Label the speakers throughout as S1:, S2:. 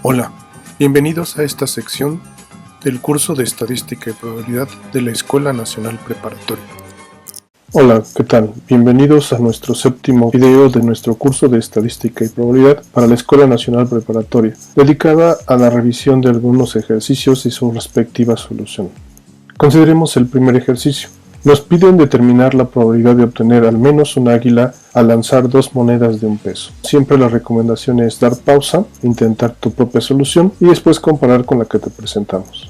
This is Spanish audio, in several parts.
S1: Hola, bienvenidos a esta sección del curso de Estadística y Probabilidad de la Escuela Nacional Preparatoria.
S2: Hola, ¿qué tal? Bienvenidos a nuestro séptimo video de nuestro curso de Estadística y Probabilidad para la Escuela Nacional Preparatoria, dedicada a la revisión de algunos ejercicios y su respectiva solución. Consideremos el primer ejercicio. Nos piden determinar la probabilidad de obtener al menos un águila al lanzar dos monedas de $1. Siempre la recomendación es dar pausa, intentar tu propia solución y después comparar con la que te presentamos.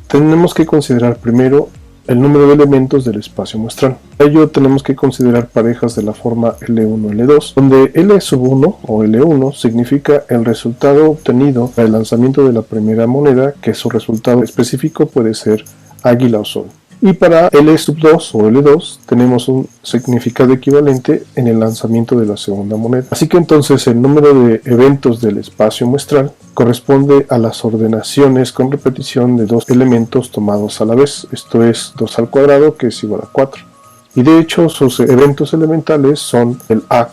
S2: Tenemos que considerar primero el número de elementos del espacio muestral. Para ello tenemos que considerar parejas de la forma L1-L2, donde L1 o L1 significa el resultado obtenido para el lanzamiento de la primera moneda, que su resultado específico puede ser águila o sol. Y para L2 o L2 tenemos un significado equivalente en el lanzamiento de la segunda moneda. Así que entonces el número de eventos del espacio muestral corresponde a las ordenaciones con repetición de dos elementos tomados a la vez. Esto es 2 al cuadrado, que es igual a 4. Y de hecho sus eventos elementales son el A,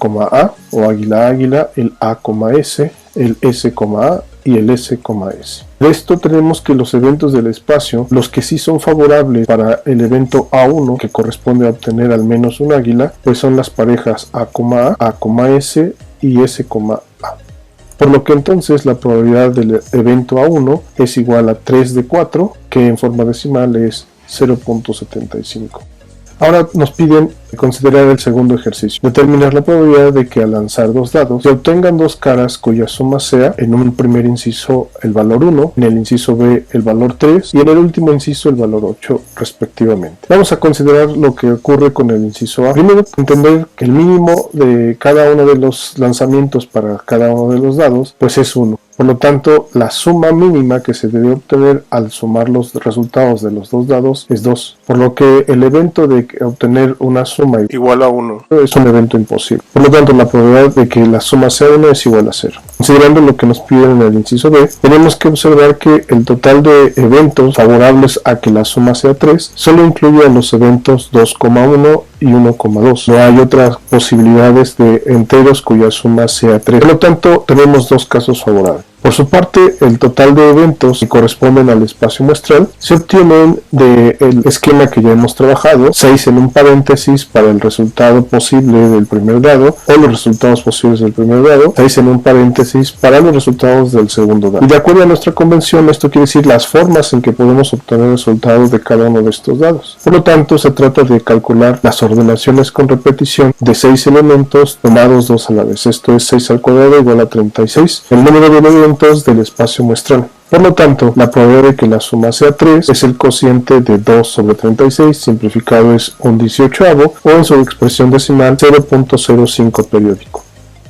S2: o águila, el A, S, el S, A y el S, S. De esto tenemos que los eventos del espacio, los que sí son favorables para el evento A1, que corresponde a obtener al menos un águila, pues son las parejas A, S y S, A. Por lo que entonces la probabilidad del evento A1 es igual a 3 de 4, que en forma decimal es 0.75. Ahora nos piden considerar el segundo ejercicio. Determinar la probabilidad de que al lanzar dos dados se obtengan dos caras cuya suma sea en un primer inciso el valor 1, en el inciso B el valor 3 y en el último inciso el valor 8 respectivamente. Vamos a considerar lo que ocurre con el inciso A. Primero, entender que el mínimo de cada uno de los lanzamientos para cada uno de los dados pues es 1. Por lo tanto, la suma mínima que se debe obtener al sumar los resultados de los dos dados es 2. Por lo que el evento de obtener una suma igual a 1 es un evento imposible. Por lo tanto, la probabilidad de que la suma sea 1 es igual a 0. Considerando lo que nos piden en el inciso B, tenemos que observar que el total de eventos favorables a que la suma sea 3 solo incluye a los eventos 2,1 y 1,2. No hay otras posibilidades de enteros cuya suma sea 3. Por lo tanto, tenemos dos casos favorables. Por su parte, el total de eventos que corresponden al espacio muestral se obtienen del esquema que ya hemos trabajado, 6 en un paréntesis para el resultado posible del primer dado o los resultados posibles del primer dado, 6 en un paréntesis para los resultados del segundo dado. Y de acuerdo a nuestra convención, esto quiere decir las formas en que podemos obtener resultados de cada uno de estos dados. Por lo tanto, se trata de calcular las ordenaciones con repetición de 6 elementos tomados dos a la vez. Esto es 6 al cuadrado igual a 36. El número de elementos del espacio muestral. Por lo tanto, la probabilidad de que la suma sea 3 es el cociente de 2 sobre 36, simplificado es un 18avo, o en su expresión decimal 0.05 periódico.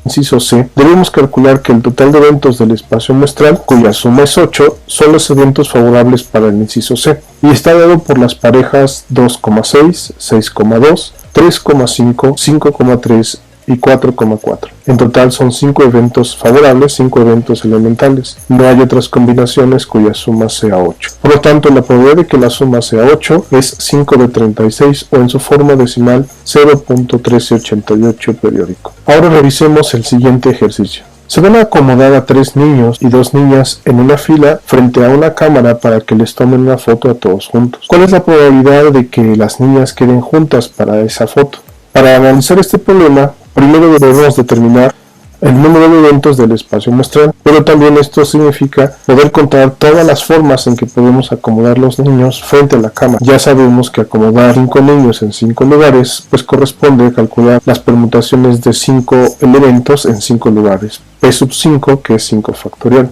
S2: Inciso C. Debemos calcular que el total de eventos del espacio muestral, cuya suma es 8, son los eventos favorables para el inciso C, y está dado por las parejas 2,6, 6,2, 3,5, 5,3 y 4,4. En total son 5 eventos favorables, 5 eventos elementales. No hay otras combinaciones cuya suma sea 8. Por lo tanto, la probabilidad de que la suma sea 8 es 5 de 36 o en su forma decimal 0.1388 periódico. Ahora revisemos el siguiente ejercicio. Se van a acomodar a 3 niños y 2 niñas en una fila frente a una cámara para que les tomen una foto a todos juntos. ¿Cuál es la probabilidad de que las niñas queden juntas para esa foto? Para analizar este problema, primero debemos determinar el número de eventos del espacio muestral, pero también esto significa poder contar todas las formas en que podemos acomodar los niños frente a la cámara. Ya sabemos que acomodar 5 niños en 5 lugares pues corresponde a calcular las permutaciones de 5 elementos en 5 lugares, p sub 5 que es 5 factorial.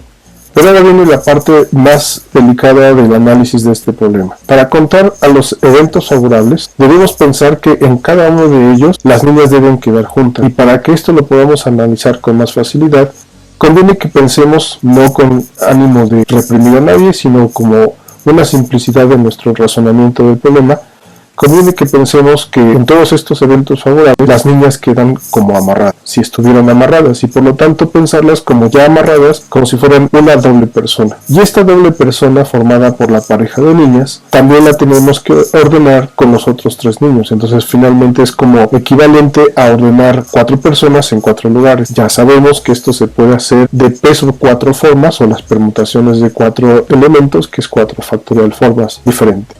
S2: Pero ahora viene la parte más delicada del análisis de este problema. Para contar a los eventos favorables, debemos pensar que en cada uno de ellos las niñas deben quedar juntas. Y para que esto lo podamos analizar con más facilidad, conviene que pensemos no con ánimo de reprimir a nadie, sino como una simplicidad de nuestro razonamiento del problema, conviene que pensemos que en todos estos eventos favorables las niñas quedan como amarradas, si estuvieran amarradas, y por lo tanto pensarlas como ya amarradas, como si fueran una doble persona. Y esta doble persona formada por la pareja de niñas también la tenemos que ordenar con los otros 3 niños. Entonces finalmente es como equivalente a ordenar 4 personas en 4 lugares. Ya sabemos que esto se puede hacer de peso 4 formas, o las permutaciones de 4 elementos, que es 4 factorial formas diferentes.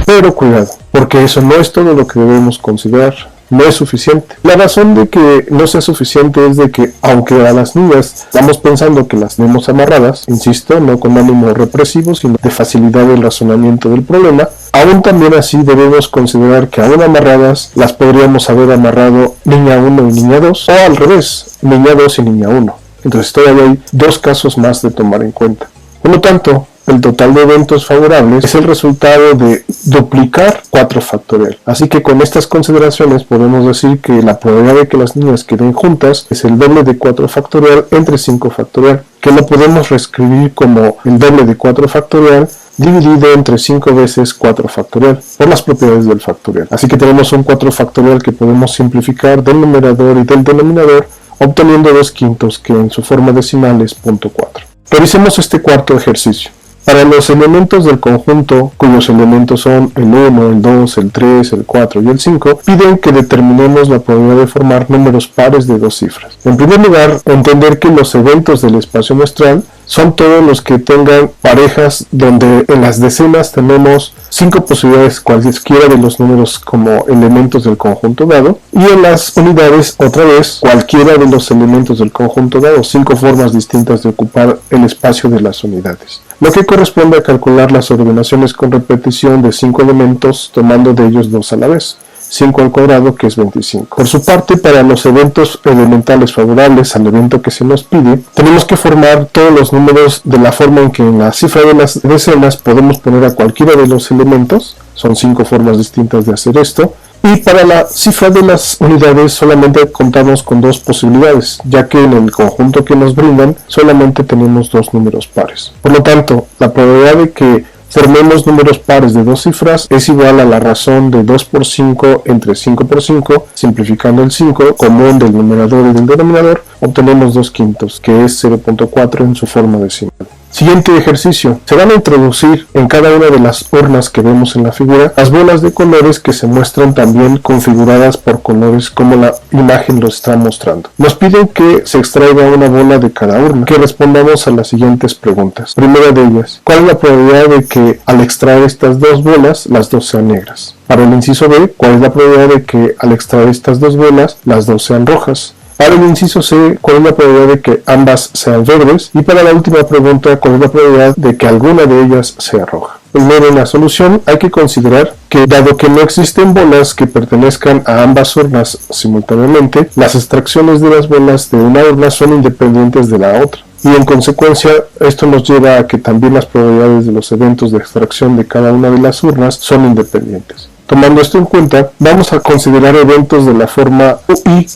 S2: Pero cuidado, porque eso no es todo lo que debemos considerar. No es suficiente. La razón de que no sea suficiente es de que, aunque a las niñas estamos pensando que las tenemos amarradas, insisto, no con ánimo represivo, sino de facilidad del razonamiento del problema, aún también así debemos considerar que aún amarradas las podríamos haber amarrado niña 1 y niña 2, o al revés, niña 2 y niña 1. Entonces todavía hay 2 casos más de tomar en cuenta. Por lo tanto, el total de eventos favorables es el resultado de duplicar 4 factorial. Así que con estas consideraciones podemos decir que la probabilidad de que las niñas queden juntas es el doble de 4 factorial entre 5 factorial, que lo podemos reescribir como el doble de 4 factorial dividido entre 5 veces 4 factorial, por las propiedades del factorial. Así que tenemos un 4 factorial que podemos simplificar del numerador y del denominador, obteniendo 2/5, que en su forma decimal es 0.4. Revisemos este cuarto ejercicio. Para los elementos del conjunto, cuyos elementos son el 1, el 2, el 3, el 4 y el 5, piden que determinemos la probabilidad de formar números pares de 2 cifras. En primer lugar, entender que los eventos del espacio muestral son todos los que tengan parejas donde en las decenas tenemos 5 posibilidades cualesquiera de los números como elementos del conjunto dado, y en las unidades otra vez cualquiera de los elementos del conjunto dado, 5 formas distintas de ocupar el espacio de las unidades, lo que corresponde a calcular las ordenaciones con repetición de 5 elementos tomando de ellos 2 a la vez. 5 al cuadrado, que es 25. Por su parte, para los eventos elementales favorables al evento que se nos pide, tenemos que formar todos los números de la forma en que en la cifra de las decenas podemos poner a cualquiera de los elementos. Son 5 formas distintas de hacer esto. Y para la cifra de las unidades solamente contamos con 2 posibilidades, ya que en el conjunto que nos brindan solamente tenemos 2 números pares. Por lo tanto, la probabilidad de que formemos números pares de 2 cifras es igual a la razón de 2 por 5 entre 5 por 5, simplificando el 5 común del numerador y del denominador, obtenemos 2/5, que es 0.4 en su forma decimal. Siguiente ejercicio. Se van a introducir en cada una de las urnas que vemos en la figura las bolas de colores que se muestran también configuradas por colores como la imagen lo está mostrando. Nos piden que se extraiga una bola de cada urna, que respondamos a las siguientes preguntas. Primera de ellas, ¿cuál es la probabilidad de que al extraer estas 2 bolas las 2 sean negras? Para el inciso B, ¿cuál es la probabilidad de que al extraer estas 2 bolas las 2 sean rojas? Para el inciso C, ¿cuál es la probabilidad de que ambas sean verdes? Y para la última pregunta, ¿cuál es la probabilidad de que alguna de ellas sea roja? Primero, en la solución hay que considerar que, dado que no existen bolas que pertenezcan a ambas urnas simultáneamente, las extracciones de las bolas de una urna son independientes de la otra. Y en consecuencia, esto nos lleva a que también las probabilidades de los eventos de extracción de cada una de las urnas son independientes. Tomando esto en cuenta, vamos a considerar eventos de la forma UI,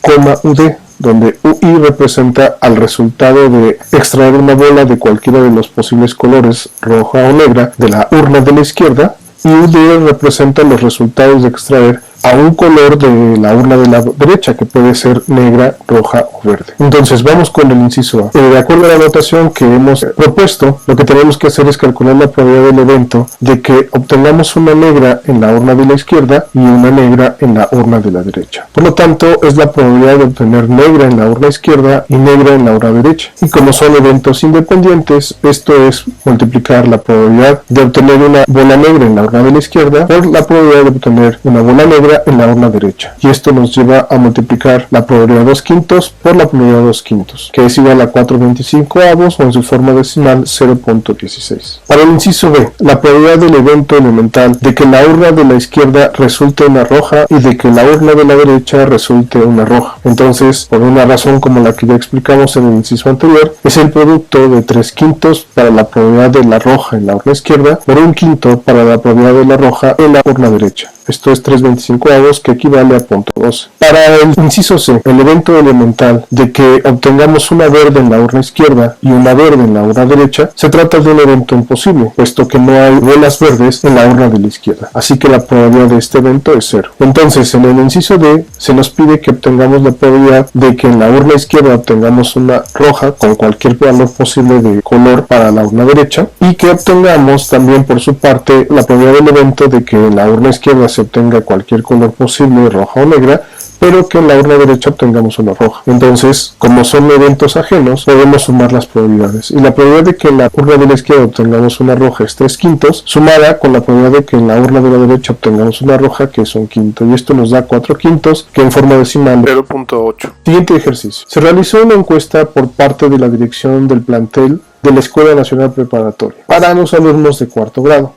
S2: UD, donde UI representa al resultado de extraer una bola de cualquiera de los posibles colores, roja o negra, de la urna de la izquierda, y UD representa los resultados de extraer a un color de la urna de la derecha, que puede ser negra, roja o verde. Entonces vamos con el inciso A. De acuerdo a la notación que hemos propuesto, lo que tenemos que hacer es calcular la probabilidad del evento de que obtengamos una negra en la urna de la izquierda y una negra en la urna de la derecha. Por lo tanto, es la probabilidad de obtener negra en la urna izquierda y negra en la urna derecha. Y como son eventos independientes, esto es multiplicar la probabilidad de obtener una bola negra en la urna de la izquierda por la probabilidad de obtener una bola negra en la urna derecha, y esto nos lleva a multiplicar la probabilidad 2/5 por la probabilidad 2/5, que es igual a 4/25 o en su forma decimal 0.16. Para el inciso B, la probabilidad del evento elemental de que la urna de la izquierda resulte una roja y de que la urna de la derecha resulte una roja. Entonces, por una razón como la que ya explicamos en el inciso anterior, es el producto de 3/5 para la probabilidad de la roja en la urna izquierda por 1/5 para la probabilidad de la roja en la urna derecha. Esto es 3/25 avos, que equivale a 0.12. Para el inciso C, el evento elemental de que obtengamos una verde en la urna izquierda y una verde en la urna derecha, se trata de un evento imposible, puesto que no hay bolas verdes en la urna de la izquierda, así que la probabilidad de este evento es 0. Entonces, en el inciso D, se nos pide que obtengamos la probabilidad de que en la urna izquierda obtengamos una roja con cualquier valor posible de color para la urna derecha, y que obtengamos también por su parte la probabilidad del evento de que en la urna izquierda se obtenga cualquier color posible, roja o negra, pero que en la urna derecha obtengamos una roja. Entonces, como son eventos ajenos, podemos sumar las probabilidades. Y la probabilidad de que en la urna de la izquierda obtengamos una roja es 3/5, sumada con la probabilidad de que en la urna de la derecha obtengamos una roja, que es 1/5. Y esto nos da 4/5, que en forma decimal
S1: 0.8.
S2: Siguiente ejercicio. Se realizó una encuesta por parte de la dirección del plantel de la Escuela Nacional Preparatoria para los alumnos de cuarto grado,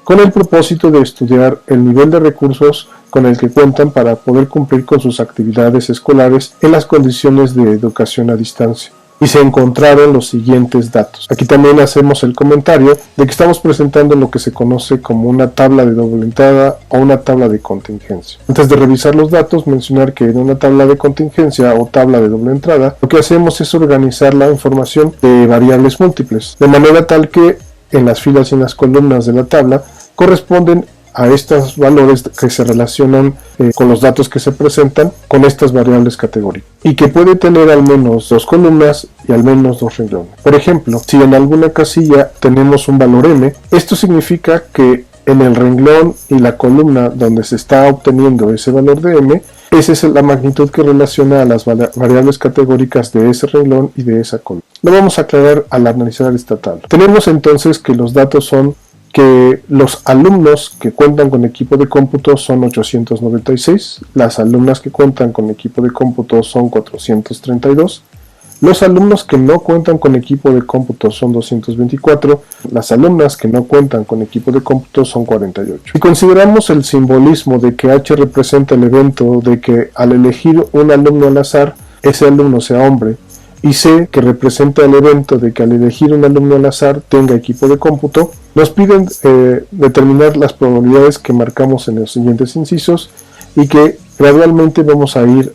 S2: con el propósito de estudiar el nivel de recursos con el que cuentan para poder cumplir con sus actividades escolares en las condiciones de educación a distancia. Y se encontraron los siguientes datos. Aquí también hacemos el comentario de que estamos presentando lo que se conoce como una tabla de doble entrada o una tabla de contingencia. Antes de revisar los datos, mencionar que en una tabla de contingencia o tabla de doble entrada, lo que hacemos es organizar la información de variables múltiples, de manera tal que en las filas y en las columnas de la tabla corresponden a estos valores que se relacionan con los datos que se presentan con estas variables categóricas, y que puede tener al menos 2 columnas y al menos 2 renglones. Por ejemplo, si en alguna casilla tenemos un valor m, esto significa que en el renglón y la columna donde se está obteniendo ese valor de m, esa es la magnitud que relaciona a las variables categóricas de ese renglón y de esa columna. Lo vamos a aclarar al analizar esta tabla. Tenemos entonces que los datos son que los alumnos que cuentan con equipo de cómputo son 896, las alumnas que cuentan con equipo de cómputo son 432, los alumnos que no cuentan con equipo de cómputo son 224, las alumnas que no cuentan con equipo de cómputo son 48. Si consideramos el simbolismo de que H representa el evento de que al elegir un alumno al azar, ese alumno sea hombre, y C, que representa el evento de que al elegir un alumno al azar tenga equipo de cómputo, nos piden determinar las probabilidades que marcamos en los siguientes incisos y que gradualmente vamos a ir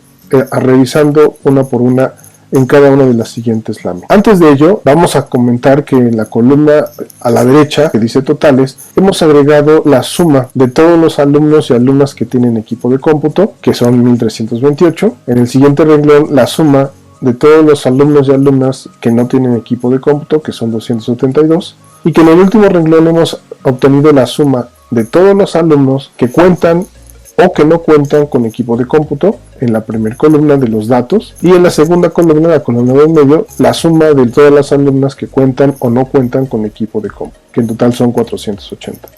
S2: revisando una por una en cada una de las siguientes láminas. Antes de ello, vamos a comentar que en la columna a la derecha, que dice totales, hemos agregado la suma de todos los alumnos y alumnas que tienen equipo de cómputo, que son 1328. En el siguiente renglón, la suma de todos los alumnos y alumnas que no tienen equipo de cómputo, que son 272, y que en el último renglón hemos obtenido la suma de todos los alumnos que cuentan o que no cuentan con equipo de cómputo en la primera columna de los datos, y en la segunda columna, la columna del medio, la suma de todas las alumnas que cuentan o no cuentan con equipo de cómputo, que en total son 480.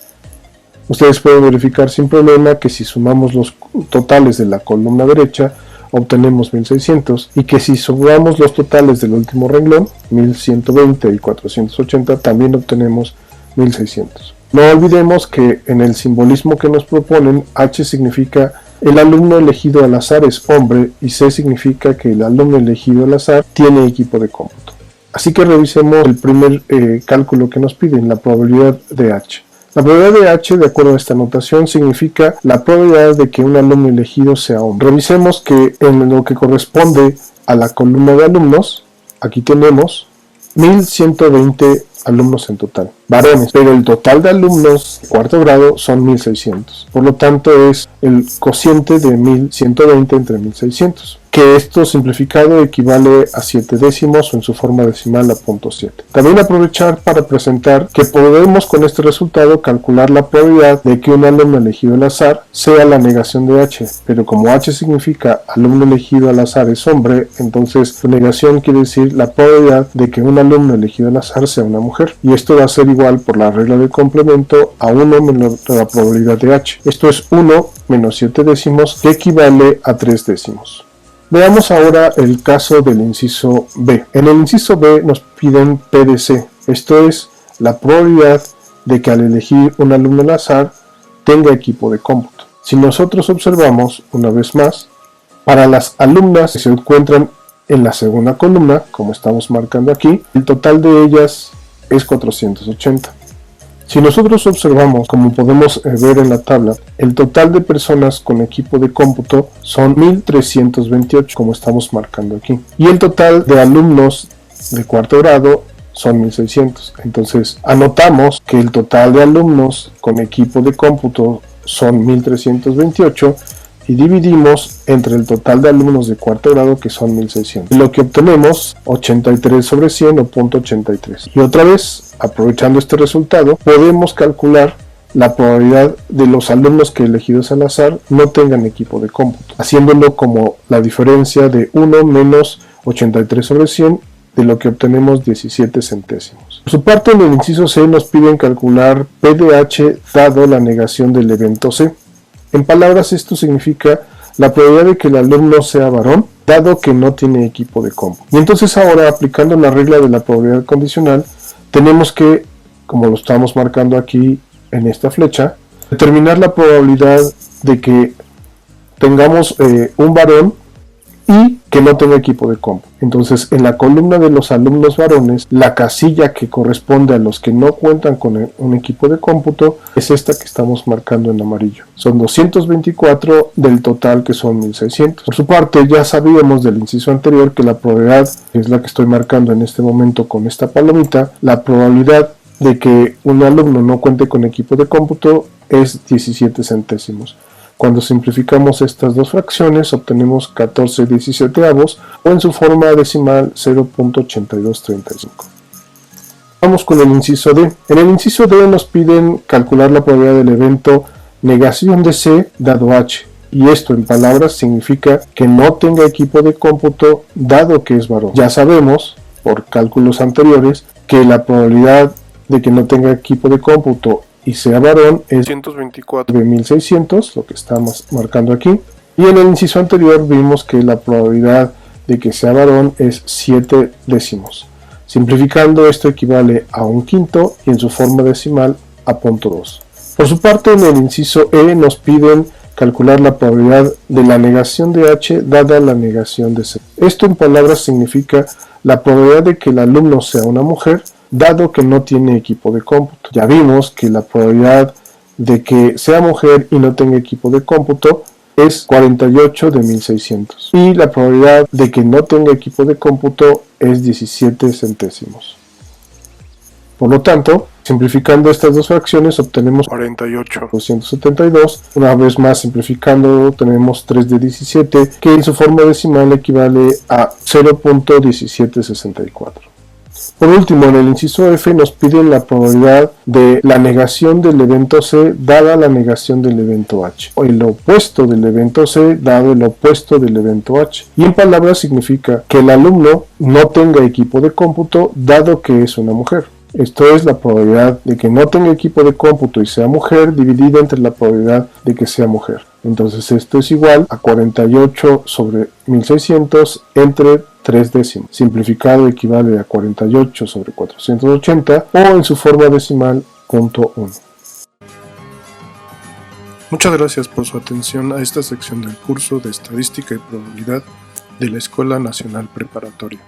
S2: Ustedes pueden verificar sin problema que si sumamos los totales de la columna derecha, obtenemos 1600, y que si sumamos los totales del último renglón, 1120 y 480, también obtenemos 1600. No olvidemos que en el simbolismo que nos proponen, H significa el alumno elegido al azar es hombre y C significa que el alumno elegido al azar tiene equipo de cómputo. Así que revisemos el primer cálculo que nos piden, la probabilidad de H. La probabilidad de H, de acuerdo a esta notación, significa la probabilidad de que un alumno elegido sea hombre. Revisemos que en lo que corresponde a la columna de alumnos, aquí tenemos 1120 alumnos en total, varones, pero el total de alumnos de cuarto grado son 1600. Por lo tanto, es el cociente de 1120 entre 1600. Que esto simplificado equivale a 7 décimos o en su forma decimal a 0.7. También aprovechar para presentar que podemos con este resultado calcular la probabilidad de que un alumno elegido al azar sea la negación de H, pero como H significa alumno elegido al azar es hombre, entonces su negación quiere decir la probabilidad de que un alumno elegido al azar sea una mujer, y esto va a ser igual por la regla de complemento a 1 menos la probabilidad de H. Esto es 1 menos 7 décimos, que equivale a 3 décimos. Veamos ahora el caso del inciso B. En el inciso B nos piden P de C, esto es la probabilidad de que al elegir un alumno al azar tenga equipo de cómputo. Si nosotros observamos una vez más, para las alumnas que se encuentran en la segunda columna, como estamos marcando aquí, el total de ellas es 480. Si nosotros observamos, como podemos ver en la tabla, el total de personas con equipo de cómputo son 1328, como estamos marcando aquí. Y el total de alumnos de cuarto grado son 1600. Entonces, anotamos que el total de alumnos con equipo de cómputo son 1328 y dividimos entre el total de alumnos de cuarto grado, que son 1600. Lo que obtenemos, 83 sobre 100 o 0.83. Y otra vez, aprovechando este resultado, podemos calcular la probabilidad de los alumnos que elegidos al azar no tengan equipo de cómputo, haciéndolo como la diferencia de 1 menos 83 sobre 100, de lo que obtenemos 17 centésimos. Por su parte, en el inciso C nos piden calcular P de H dado la negación del evento C. En palabras, esto significa la probabilidad de que el alumno sea varón, dado que no tiene equipo de cómputo. Y entonces ahora, aplicando la regla de la probabilidad condicional, tenemos que, como lo estamos marcando aquí en esta flecha, determinar la probabilidad de que tengamos un varón y que no tenga equipo de cómputo. Entonces, en la columna de los alumnos varones, la casilla que corresponde a los que no cuentan con un equipo de cómputo es esta que estamos marcando en amarillo. Son 224 del total, que son 1600. Por su parte, ya sabíamos del inciso anterior que la probabilidad, que es la que estoy marcando en este momento con esta palomita, la probabilidad de que un alumno no cuente con equipo de cómputo es 17 centésimos. Cuando simplificamos estas dos fracciones, obtenemos 14/17 o en su forma decimal 0.8235. Vamos con el inciso D. En el inciso D nos piden calcular la probabilidad del evento negación de C dado H. Y esto en palabras significa que no tenga equipo de cómputo dado que es varón. Ya sabemos, por cálculos anteriores, que la probabilidad de que no tenga equipo de cómputo y sea varón es
S1: 124
S2: de 1600, lo que estamos marcando aquí. Y en el inciso anterior vimos que la probabilidad de que sea varón es 7 décimos. Simplificando, esto equivale a un quinto y en su forma decimal a 0.2. Por su parte, en el inciso E nos piden calcular la probabilidad de la negación de H dada la negación de C. Esto en palabras significa la probabilidad de que el alumno sea una mujer, dado que no tiene equipo de cómputo. Ya vimos que la probabilidad de que sea mujer y no tenga equipo de cómputo es 48 de 1600. Y la probabilidad de que no tenga equipo de cómputo es 17 centésimos. Por lo tanto, simplificando estas dos fracciones obtenemos
S1: 48.
S2: 272. Una vez más simplificando tenemos 3 de 17, que en su forma decimal equivale a 0.1764. Por último, en el inciso F nos piden la probabilidad de la negación del evento C dada la negación del evento H, o el opuesto del evento C dado el opuesto del evento H. Y en palabras significa que el alumno no tenga equipo de cómputo dado que es una mujer. Esto es la probabilidad de que no tenga equipo de cómputo y sea mujer dividida entre la probabilidad de que sea mujer. Entonces esto es igual a 48 sobre 1600 entre 3 décimos. Simplificado equivale a 48 sobre 480 o en su forma decimal 0.1.
S1: Muchas gracias por su atención a esta sección del curso de Estadística y Probabilidad de la Escuela Nacional Preparatoria.